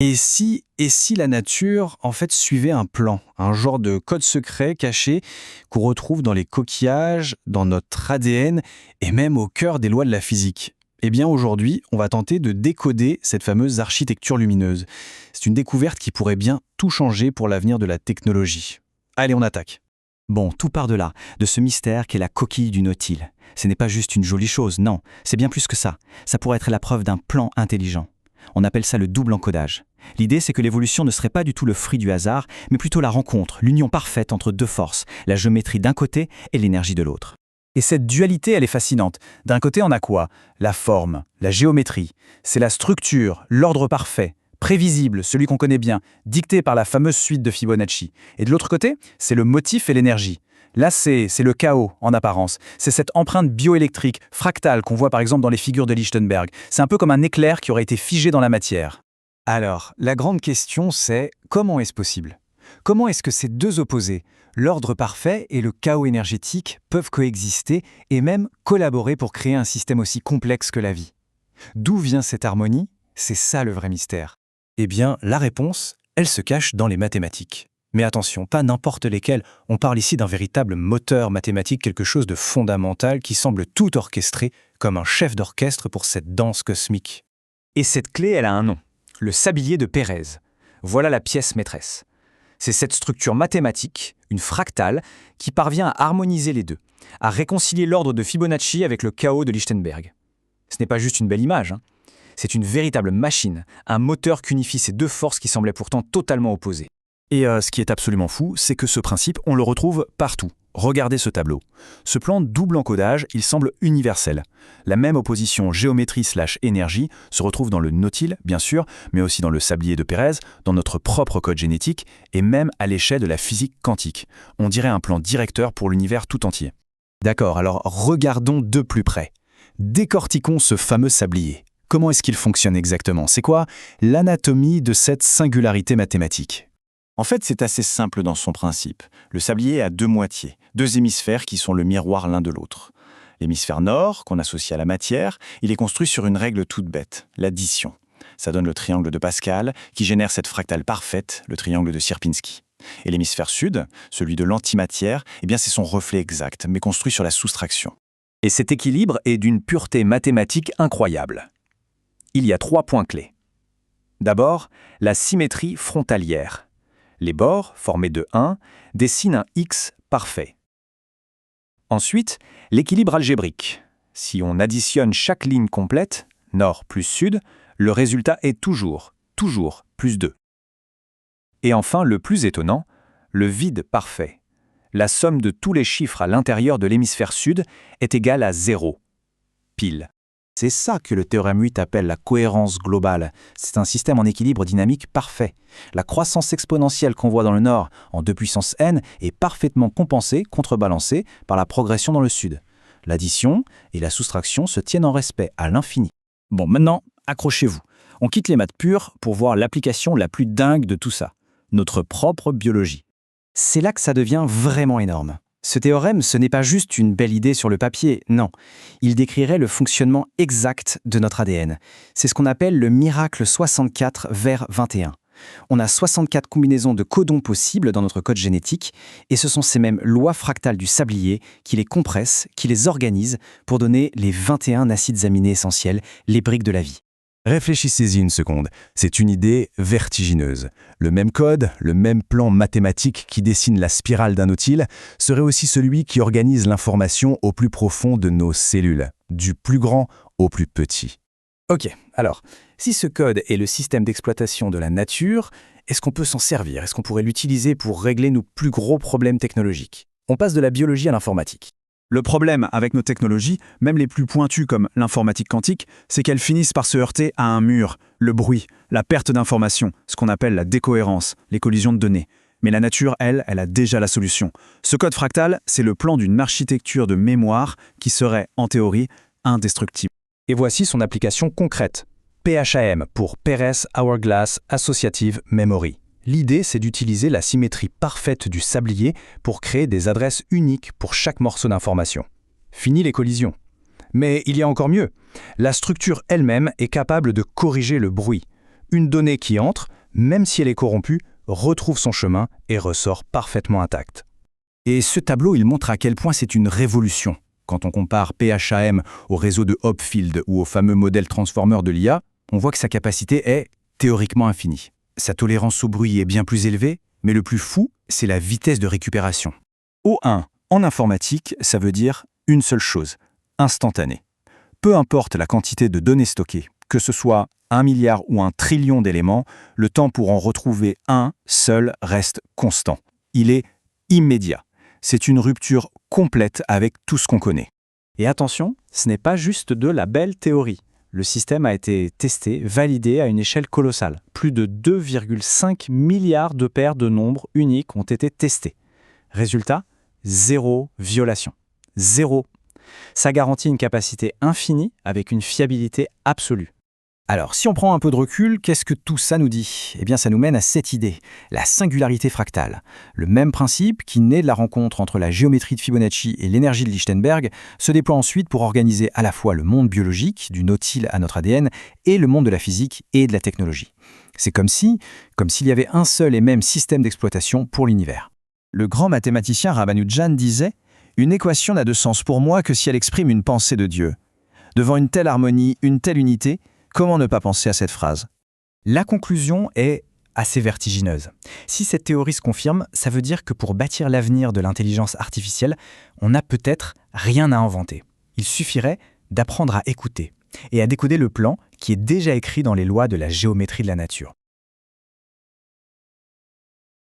Et si la nature, en fait, suivait un plan, un genre de code secret caché qu'on retrouve dans les coquillages, dans notre ADN et même au cœur des lois de la physique? Eh bien, aujourd'hui, on va tenter de décoder cette fameuse architecture lumineuse. C'est une découverte qui pourrait bien tout changer pour l'avenir de la technologie. Allez, on attaque. Bon, tout part de là, de ce mystère qu'est la coquille du Nautile. Ce n'est pas juste une jolie chose, non, c'est bien plus que ça. Ça pourrait être la preuve d'un plan intelligent. On appelle ça le double encodage. L'idée, c'est que l'évolution ne serait pas du tout le fruit du hasard, mais plutôt la rencontre, l'union parfaite entre deux forces, la géométrie d'un côté et l'énergie de l'autre. Et cette dualité, elle est fascinante. D'un côté, on a quoi? La forme, la géométrie. C'est la structure, l'ordre parfait, prévisible, celui qu'on connaît bien, dicté par la fameuse suite de Fibonacci. Et de l'autre côté, c'est le motif et l'énergie. Là, c'est le chaos, en apparence. C'est cette empreinte bioélectrique, fractale, qu'on voit par exemple dans les figures de Lichtenberg. C'est un peu comme un éclair qui aurait été figé dans la matière. Alors, la grande question, c'est comment est-ce possible? Comment est-ce que ces deux opposés, l'ordre parfait et le chaos énergétique, peuvent coexister et même collaborer pour créer un système aussi complexe que la vie? D'où vient cette harmonie? C'est ça le vrai mystère. Eh bien, la réponse, elle se cache dans les mathématiques. Mais attention, pas n'importe lesquelles. On parle ici d'un véritable moteur mathématique, quelque chose de fondamental qui semble tout orchestrer comme un chef d'orchestre pour cette danse cosmique. Et cette clé, elle a un nom, le sablier de Pérez. Voilà la pièce maîtresse. C'est cette structure mathématique, une fractale, qui parvient à harmoniser les deux, à réconcilier l'ordre de Fibonacci avec le chaos de Lichtenberg. Ce n'est pas juste une belle image, hein. C'est une véritable machine, un moteur qu'unifie ces deux forces qui semblaient pourtant totalement opposées. Et ce qui est absolument fou, c'est que ce principe, on le retrouve partout. Regardez ce tableau. Ce plan double encodage, il semble universel. La même opposition géométrie/énergie se retrouve dans le Nautile, bien sûr, mais aussi dans le sablier de Pérez, dans notre propre code génétique, et même à l'échelle de la physique quantique. On dirait un plan directeur pour l'univers tout entier. D'accord, alors regardons de plus près. Décortiquons ce fameux sablier. Comment est-ce qu'il fonctionne exactement? C'est quoi l'anatomie de cette singularité mathématique? En fait, c'est assez simple dans son principe. Le sablier a deux moitiés, deux hémisphères qui sont le miroir l'un de l'autre. L'hémisphère nord, qu'on associe à la matière, il est construit sur une règle toute bête, l'addition. Ça donne le triangle de Pascal, qui génère cette fractale parfaite, le triangle de Sierpinski. Et l'hémisphère sud, celui de l'antimatière, eh bien c'est son reflet exact, mais construit sur la soustraction. Et cet équilibre est d'une pureté mathématique incroyable. Il y a 3 points clés. D'abord, la symétrie frontalière. Les bords, formés de 1, dessinent un X parfait. Ensuite, l'équilibre algébrique. Si on additionne chaque ligne complète, nord plus sud, le résultat est toujours plus 2. Et enfin, le plus étonnant, le vide parfait. La somme de tous les chiffres à l'intérieur de l'hémisphère sud est égale à 0. Pile. C'est ça que le théorème 8 appelle la cohérence globale. C'est un système en équilibre dynamique parfait. La croissance exponentielle qu'on voit dans le nord en 2 puissance n est parfaitement compensée, contrebalancée par la progression dans le sud. L'addition et la soustraction se tiennent en respect à l'infini. Bon, maintenant, accrochez-vous. On quitte les maths pures pour voir l'application la plus dingue de tout ça. Notre propre biologie. C'est là que ça devient vraiment énorme. Ce théorème, ce n'est pas juste une belle idée sur le papier, non. Il décrirait le fonctionnement exact de notre ADN. C'est ce qu'on appelle le miracle 64 vers 21. On a 64 combinaisons de codons possibles dans notre code génétique, et ce sont ces mêmes lois fractales du sablier qui les compressent, qui les organisent pour donner les 21 acides aminés essentiels, les briques de la vie. Réfléchissez-y une seconde, c'est une idée vertigineuse. Le même code, le même plan mathématique qui dessine la spirale d'un Nautile serait aussi celui qui organise l'information au plus profond de nos cellules, du plus grand au plus petit. Ok, alors, si ce code est le système d'exploitation de la nature, est-ce qu'on peut s'en servir? Est-ce qu'on pourrait l'utiliser pour régler nos plus gros problèmes technologiques? On passe de la biologie à l'informatique. Le problème avec nos technologies, même les plus pointues comme l'informatique quantique, c'est qu'elles finissent par se heurter à un mur, le bruit, la perte d'informations, ce qu'on appelle la décohérence, les collisions de données. Mais la nature, elle a déjà la solution. Ce code fractal, c'est le plan d'une architecture de mémoire qui serait, en théorie, indestructible. Et voici son application concrète. PHAM pour Pérez Hourglass Associative Memory. L'idée, c'est d'utiliser la symétrie parfaite du sablier pour créer des adresses uniques pour chaque morceau d'information. Fini les collisions. Mais il y a encore mieux. La structure elle-même est capable de corriger le bruit. Une donnée qui entre, même si elle est corrompue, retrouve son chemin et ressort parfaitement intacte. Et ce tableau, il montre à quel point c'est une révolution. Quand on compare PHAM au réseau de Hopfield ou au fameux modèle transformer de l'IA, on voit que sa capacité est théoriquement infinie. Sa tolérance au bruit est bien plus élevée, mais le plus fou, c'est la vitesse de récupération. O1, en informatique, ça veut dire une seule chose, instantané. Peu importe la quantité de données stockées, que ce soit 1 milliard ou 1 trillion d'éléments, le temps pour en retrouver un seul reste constant. Il est immédiat. C'est une rupture complète avec tout ce qu'on connaît. Et attention, ce n'est pas juste de la belle théorie. Le système a été testé, validé à une échelle colossale. Plus de 2,5 milliards de paires de nombres uniques ont été testés. Résultat, 0 violation. 0. Ça garantit une capacité infinie avec une fiabilité absolue. Alors, si on prend un peu de recul, qu'est-ce que tout ça nous dit ? Eh bien, ça nous mène à cette idée, la singularité fractale. Le même principe, qui naît de la rencontre entre la géométrie de Fibonacci et l'énergie de Lichtenberg, se déploie ensuite pour organiser à la fois le monde biologique, du nautile à notre ADN, et le monde de la physique et de la technologie. C'est comme s'il y avait un seul et même système d'exploitation pour l'univers. Le grand mathématicien Ramanujan disait « Une équation n'a de sens pour moi que si elle exprime une pensée de Dieu. Devant une telle harmonie, une telle unité, comment ne pas penser à cette phrase ?» La conclusion est assez vertigineuse. Si cette théorie se confirme, ça veut dire que pour bâtir l'avenir de l'intelligence artificielle, on n'a peut-être rien à inventer. Il suffirait d'apprendre à écouter et à décoder le plan qui est déjà écrit dans les lois de la géométrie de la nature.